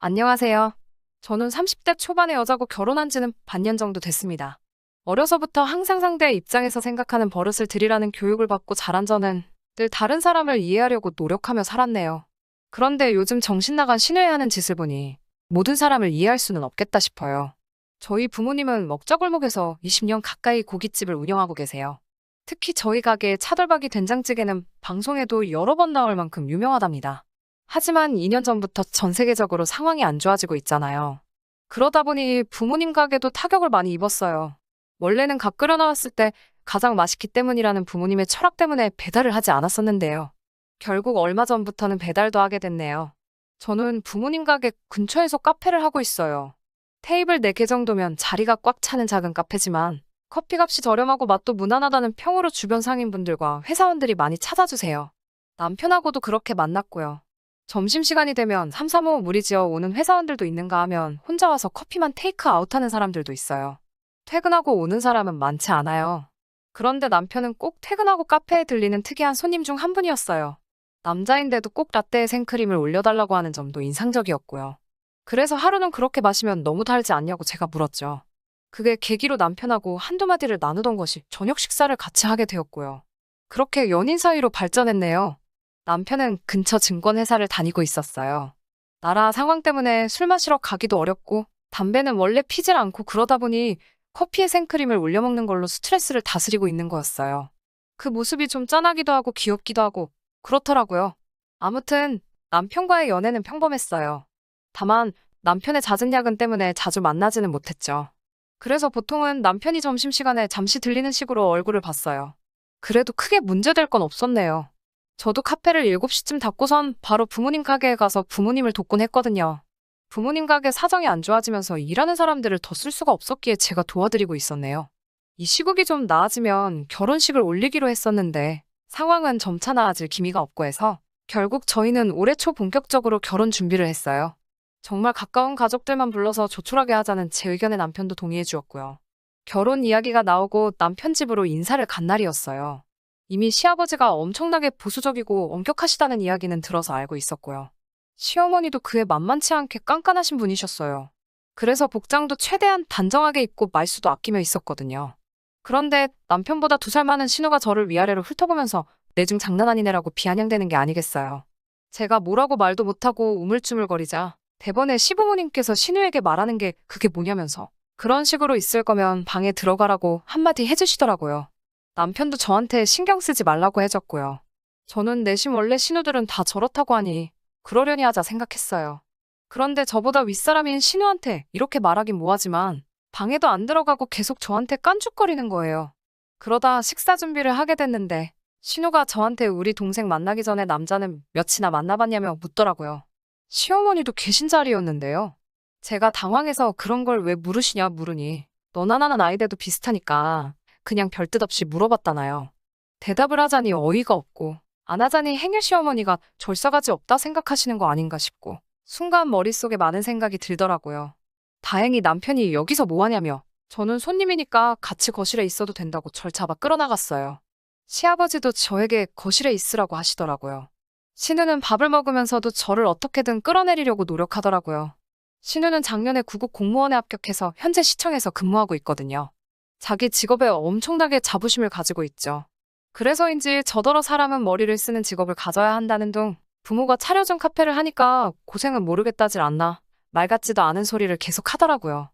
안녕하세요. 저는 30대 초반의 여자고 결혼한 지는 반년 정도 됐습니다. 어려서부터 항상 상대의 입장에서 생각하는 버릇을 들이라는 교육을 받고 자란 저는 늘 다른 사람을 이해하려고 노력하며 살았네요. 그런데 요즘 정신 나간 신뢰하는 짓을 보니 모든 사람을 이해할 수는 없겠다 싶어요. 저희 부모님은 먹자골목에서 20년 가까이 고깃집을 운영하고 계세요. 특히 저희 가게의 차돌박이 된장찌개는 방송에도 여러 번 나올 만큼 유명하답니다. 하지만 2년 전부터 전 세계적으로 상황이 안 좋아지고 있잖아요. 그러다 보니 부모님 가게도 타격을 많이 입었어요. 원래는 갓 끓여 나왔을 때 가장 맛있기 때문이라는 부모님의 철학 때문에 배달을 하지 않았었는데요. 결국 얼마 전부터는 배달도 하게 됐네요. 저는 부모님 가게 근처에서 카페를 하고 있어요. 테이블 4개 정도면 자리가 꽉 차는 작은 카페지만 커피값이 저렴하고 맛도 무난하다는 평으로 주변 상인분들과 회사원들이 많이 찾아주세요. 남편하고도 그렇게 만났고요. 점심시간이 되면 삼삼오오 무리지어 오는 회사원들도 있는가 하면 혼자 와서 커피만 테이크아웃하는 사람들도 있어요. 퇴근하고 오는 사람은 많지 않아요. 그런데 남편은 꼭 퇴근하고 카페에 들리는 특이한 손님 중 한 분이었어요. 남자인데도 꼭 라떼에 생크림을 올려달라고 하는 점도 인상적이었고요. 그래서 하루는 그렇게 마시면 너무 달지 않냐고 제가 물었죠. 그게 계기로 남편하고 한두 마디를 나누던 것이 저녁 식사를 같이 하게 되었고요. 그렇게 연인 사이로 발전했네요. 남편은 근처 증권회사를 다니고 있었어요. 나라 상황 때문에 술 마시러 가기도 어렵고 담배는 원래 피질 않고 그러다 보니 커피에 생크림을 올려 먹는 걸로 스트레스를 다스리고 있는 거였어요. 그 모습이 좀 짠하기도 하고 귀엽기도 하고 그렇더라고요. 아무튼 남편과의 연애는 평범했어요. 다만 남편의 잦은 야근 때문에 자주 만나지는 못했죠. 그래서 보통은 남편이 점심시간에 잠시 들리는 식으로 얼굴을 봤어요. 그래도 크게 문제될 건 없었네요. 저도 카페를 7시쯤 닫고선 바로 부모님 가게에 가서 부모님을 돕곤 했거든요. 부모님 가게 사정이 안 좋아지면서 일하는 사람들을 더 쓸 수가 없었기에 제가 도와드리고 있었네요. 이 시국이 좀 나아지면 결혼식을 올리기로 했었는데 상황은 점차 나아질 기미가 없고 해서 결국 저희는 올해 초 본격적으로 결혼 준비를 했어요. 정말 가까운 가족들만 불러서 조촐하게 하자는 제 의견에 남편도 동의해 주었고요. 결혼 이야기가 나오고 남편 집으로 인사를 간 날이었어요. 이미 시아버지가 엄청나게 보수적이고 엄격하시다는 이야기는 들어서 알고 있었고요. 시어머니도 그에 만만치 않게 깐깐하신 분이셨어요. 그래서 복장도 최대한 단정하게 입고 말수도 아끼며 있었거든요. 그런데 남편보다 2살 많은 신우가 저를 위아래로 훑어보면서 내중 장난 아니네라고 비아냥대는 게 아니겠어요. 제가 뭐라고 말도 못하고 우물쭈물거리자 대번에 시부모님께서 신우에게 말하는 게 그게 뭐냐면서 그런 식으로 있을 거면 방에 들어가라고 한마디 해주시더라고요. 남편도 저한테 신경 쓰지 말라고 해줬고요. 저는 내심 원래 신우들은 다 저렇다고 하니 그러려니 하자 생각했어요. 그런데 저보다 윗사람인 신우한테 이렇게 말하긴 뭐하지만 방에도 안 들어가고 계속 저한테 깐죽거리는 거예요. 그러다 식사 준비를 하게 됐는데 신우가 저한테 우리 동생 만나기 전에 남자는 몇이나 만나봤냐며 묻더라고요. 시어머니도 계신 자리였는데요. 제가 당황해서 그런 걸 왜 물으시냐 물으니 너나 나나 나이대도 비슷하니까 그냥 별뜻 없이 물어봤다나요. 대답을 하자니 어이가 없고 안 하자니 행일 시어머니가 절사가지 없다 생각하시는 거 아닌가 싶고 순간 머릿속에 많은 생각이 들더라고요. 다행히 남편이 여기서 뭐하냐며 저는 손님이니까 같이 거실에 있어도 된다고 절 잡아 끌어나갔어요. 시아버지도 저에게 거실에 있으라고 하시더라고요. 신우는 밥을 먹으면서도 저를 어떻게든 끌어내리려고 노력하더라고요. 신우는 작년에 구급 공무원에 합격해서 현재 시청에서 근무하고 있거든요. 자기 직업에 엄청나게 자부심을 가지고 있죠. 그래서인지 저더러 사람은 머리를 쓰는 직업을 가져야 한다는 둥 부모가 차려준 카페를 하니까 고생은 모르겠다질 않나 말 같지도 않은 소리를 계속 하더라고요.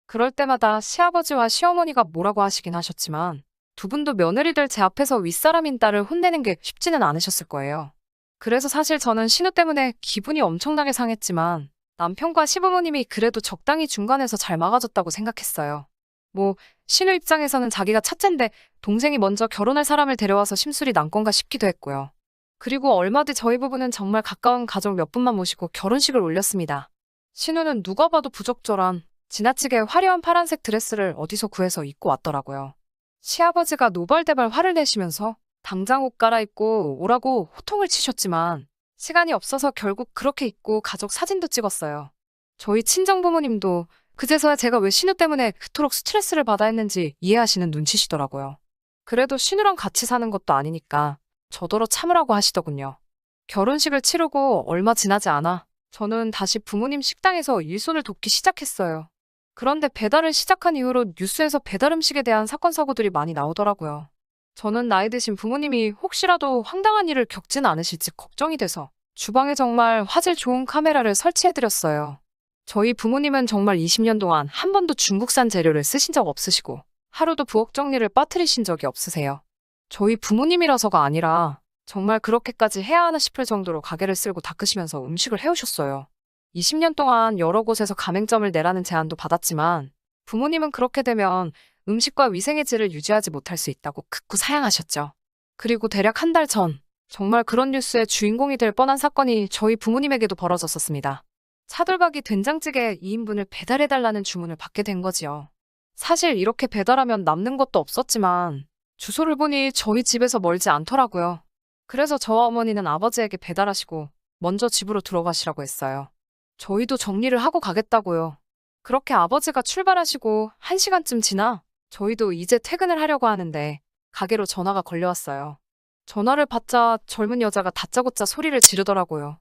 그럴 때마다 시아버지와 시어머니가 뭐라고 하시긴 하셨지만 두 분도 며느리들 제 앞에서 윗사람인 딸을 혼내는 게 쉽지는 않으셨을 거예요. 그래서 사실 저는 신우 때문에 기분이 엄청나게 상했지만 남편과 시부모님이 그래도 적당히 중간에서 잘 막아줬다고 생각했어요. 뭐 신우 입장에서는 자기가 첫째인데 동생이 먼저 결혼할 사람을 데려와서 심술이 난 건가 싶기도 했고요. 그리고 얼마 뒤 저희 부부는 정말 가까운 가족 몇 분만 모시고 결혼식을 올렸습니다. 신우는 누가 봐도 부적절한 지나치게 화려한 파란색 드레스를 어디서 구해서 입고 왔더라고요. 시아버지가 노발대발 화를 내시면서 당장 옷 갈아입고 오라고 호통을 치셨지만 시간이 없어서 결국 그렇게 입고 가족 사진도 찍었어요. 저희 친정부모님도 그제서야 제가 왜 신우 때문에 그토록 스트레스를 받아 했는지 이해하시는 눈치시더라고요. 그래도 신우랑 같이 사는 것도 아니니까 저더러 참으라고 하시더군요. 결혼식을 치르고 얼마 지나지 않아 저는 다시 부모님 식당에서 일손을 돕기 시작했어요. 그런데 배달을 시작한 이후로 뉴스에서 배달 음식에 대한 사건 사고들이 많이 나오더라고요. 저는 나이 드신 부모님이 혹시라도 황당한 일을 겪진 않으실지 걱정이 돼서 주방에 정말 화질 좋은 카메라를 설치해드렸어요. 저희 부모님은 정말 20년 동안 한 번도 중국산 재료를 쓰신 적 없으시고 하루도 부엌 정리를 빠뜨리신 적이 없으세요. 저희 부모님이라서가 아니라 정말 그렇게까지 해야 하나 싶을 정도로 가게를 쓸고 닦으시면서 음식을 해오셨어요. 20년 동안 여러 곳에서 가맹점을 내라는 제안도 받았지만 부모님은 그렇게 되면 음식과 위생의 질을 유지하지 못할 수 있다고 극구 사양하셨죠. 그리고 대략 한 달 전, 정말 그런 뉴스의 주인공이 될 뻔한 사건이 저희 부모님에게도 벌어졌었습니다. 차돌박이 된장찌개 2인분을 배달해달라는 주문을 받게 된 거지요. 사실 이렇게 배달하면 남는 것도 없었지만 주소를 보니 저희 집에서 멀지 않더라고요. 그래서 저와 어머니는 아버지에게 배달하시고 먼저 집으로 들어가시라고 했어요. 저희도 정리를 하고 가겠다고요. 그렇게 아버지가 출발하시고 1시간쯤 지나 저희도 이제 퇴근을 하려고 하는데 가게로 전화가 걸려왔어요. 전화를 받자 젊은 여자가 다짜고짜 소리를 지르더라고요.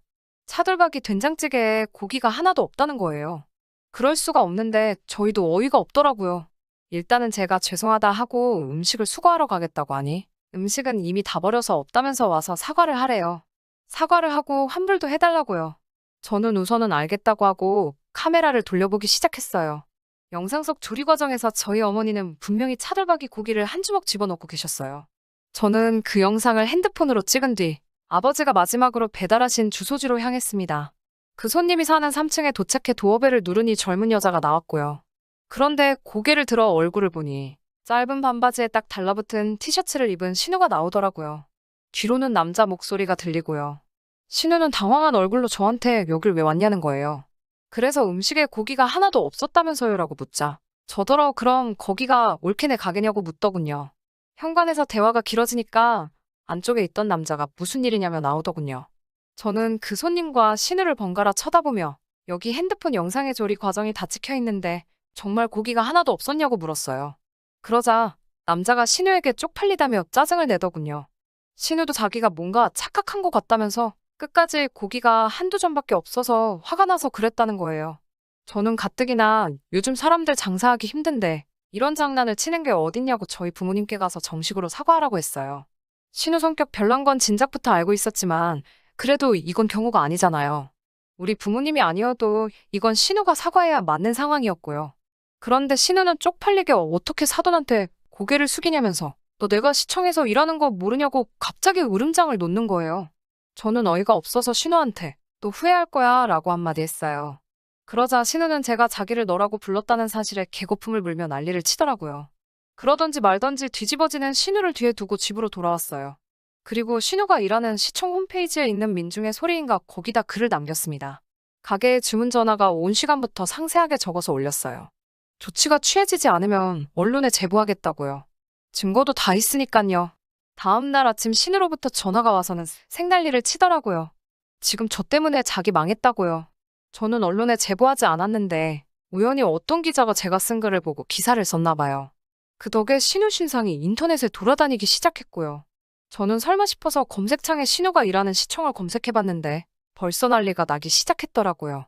차돌박이 된장찌개에 고기가 하나도 없다는 거예요. 그럴 수가 없는데 저희도 어이가 없더라고요. 일단은 제가 죄송하다 하고 음식을 수거하러 가겠다고 하니 음식은 이미 다 버려서 없다면서 와서 사과를 하래요. 사과를 하고 환불도 해달라고요. 저는 우선은 알겠다고 하고 카메라를 돌려보기 시작했어요. 영상 속 조리 과정에서 저희 어머니는 분명히 차돌박이 고기를 한 주먹 집어넣고 계셨어요. 저는 그 영상을 핸드폰으로 찍은 뒤 아버지가 마지막으로 배달하신 주소지로 향했습니다. 그 손님이 사는 3층에 도착해 도어벨을 누르니 젊은 여자가 나왔고요. 그런데 고개를 들어 얼굴을 보니 짧은 반바지에 딱 달라붙은 티셔츠를 입은 신우가 나오더라고요. 뒤로는 남자 목소리가 들리고요. 신우는 당황한 얼굴로 저한테 여길 왜 왔냐는 거예요. 그래서 음식에 고기가 하나도 없었다면서요라고 묻자 저더러 그럼 거기가 올케네 가게냐고 묻더군요. 현관에서 대화가 길어지니까 안쪽에 있던 남자가 무슨 일이냐며 나오더군요. 저는 그 손님과 신우를 번갈아 쳐다보며 여기 핸드폰 영상의 조리 과정이 다 찍혀 있는데 정말 고기가 하나도 없었냐고 물었어요. 그러자 남자가 신우에게 쪽팔리다며 짜증을 내더군요. 신우도 자기가 뭔가 착각한 것 같다면서 끝까지 고기가 한두 점밖에 없어서 화가 나서 그랬다는 거예요. 저는 가뜩이나 요즘 사람들 장사하기 힘든데 이런 장난을 치는 게 어딨냐고 저희 부모님께 가서 정식으로 사과하라고 했어요. 신우 성격 별난 건 진작부터 알고 있었지만 그래도 이건 경우가 아니잖아요. 우리 부모님이 아니어도 이건 신우가 사과해야 맞는 상황이었고요. 그런데 신우는 쪽팔리게 어떻게 사돈한테 고개를 숙이냐면서 너 내가 시청에서 일하는 거 모르냐고 갑자기 울음장을 놓는 거예요. 저는 어이가 없어서 신우한테 또 후회할 거야 라고 한마디 했어요. 그러자 신우는 제가 자기를 너라고 불렀다는 사실에 개거품을 물며 난리를 치더라고요. 그러던지 말던지 뒤집어지는 신우를 뒤에 두고 집으로 돌아왔어요. 그리고 신우가 일하는 시청 홈페이지에 있는 민중의 소리인가 거기다 글을 남겼습니다. 가게에 주문 전화가 온 시간부터 상세하게 적어서 올렸어요. 조치가 취해지지 않으면 언론에 제보하겠다고요. 증거도 다 있으니깐요. 다음 날 아침 신우로부터 전화가 와서는 생난리를 치더라고요. 지금 저 때문에 자기 망했다고요. 저는 언론에 제보하지 않았는데 우연히 어떤 기자가 제가 쓴 글을 보고 기사를 썼나 봐요. 그 덕에 신우 신상이 인터넷에 돌아다니기 시작했고요. 저는 설마 싶어서 검색창에 신우가 일하는 시청을 검색해봤는데 벌써 난리가 나기 시작했더라고요.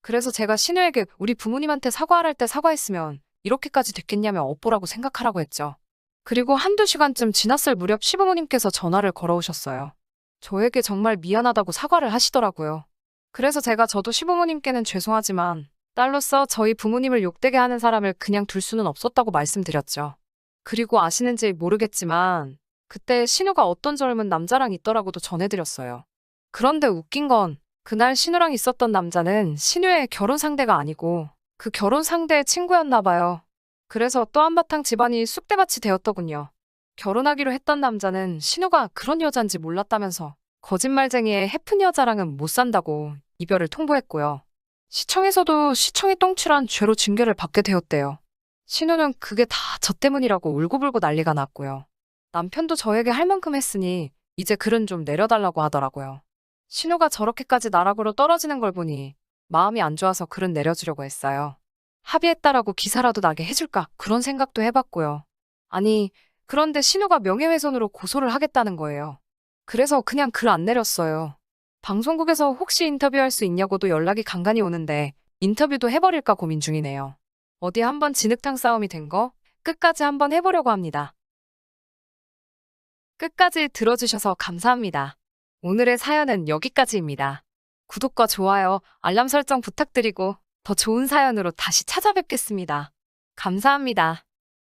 그래서 제가 신우에게 우리 부모님한테 사과할 때 사과했으면 이렇게까지 됐겠냐며 업보라고 생각하라고 했죠. 그리고 한두 시간쯤 지났을 무렵 시부모님께서 전화를 걸어오셨어요. 저에게 정말 미안하다고 사과를 하시더라고요. 그래서 제가 저도 시부모님께는 죄송하지만 딸로서 저희 부모님을 욕되게 하는 사람을 그냥 둘 수는 없었다고 말씀드렸죠. 그리고 아시는지 모르겠지만 그때 신우가 어떤 젊은 남자랑 있더라고도 전해드렸어요. 그런데 웃긴 건 그날 신우랑 있었던 남자는 신우의 결혼 상대가 아니고 그 결혼 상대의 친구였나 봐요. 그래서 또 한바탕 집안이 쑥대밭이 되었더군요. 결혼하기로 했던 남자는 신우가 그런 여잔지 몰랐다면서 거짓말쟁이의 해픈 여자랑은 못 산다고 이별을 통보했고요. 시청에서도 시청이 똥칠한 죄로 징계를 받게 되었대요. 신우는 그게 다 저 때문이라고 울고불고 난리가 났고요. 남편도 저에게 할 만큼 했으니 이제 글은 좀 내려달라고 하더라고요. 신우가 저렇게까지 나락으로 떨어지는 걸 보니 마음이 안 좋아서 글은 내려주려고 했어요. 합의했다라고 기사라도 나게 해줄까 그런 생각도 해봤고요. 아니 그런데 신우가 명예훼손으로 고소를 하겠다는 거예요. 그래서 그냥 글 안 내렸어요. 방송국에서 혹시 인터뷰할 수 있냐고도 연락이 간간히 오는데 인터뷰도 해버릴까 고민 중이네요. 어디 한번 진흙탕 싸움이 된 거 끝까지 한번 해보려고 합니다. 끝까지 들어주셔서 감사합니다. 오늘의 사연은 여기까지입니다. 구독과 좋아요, 알람 설정 부탁드리고 더 좋은 사연으로 다시 찾아뵙겠습니다. 감사합니다.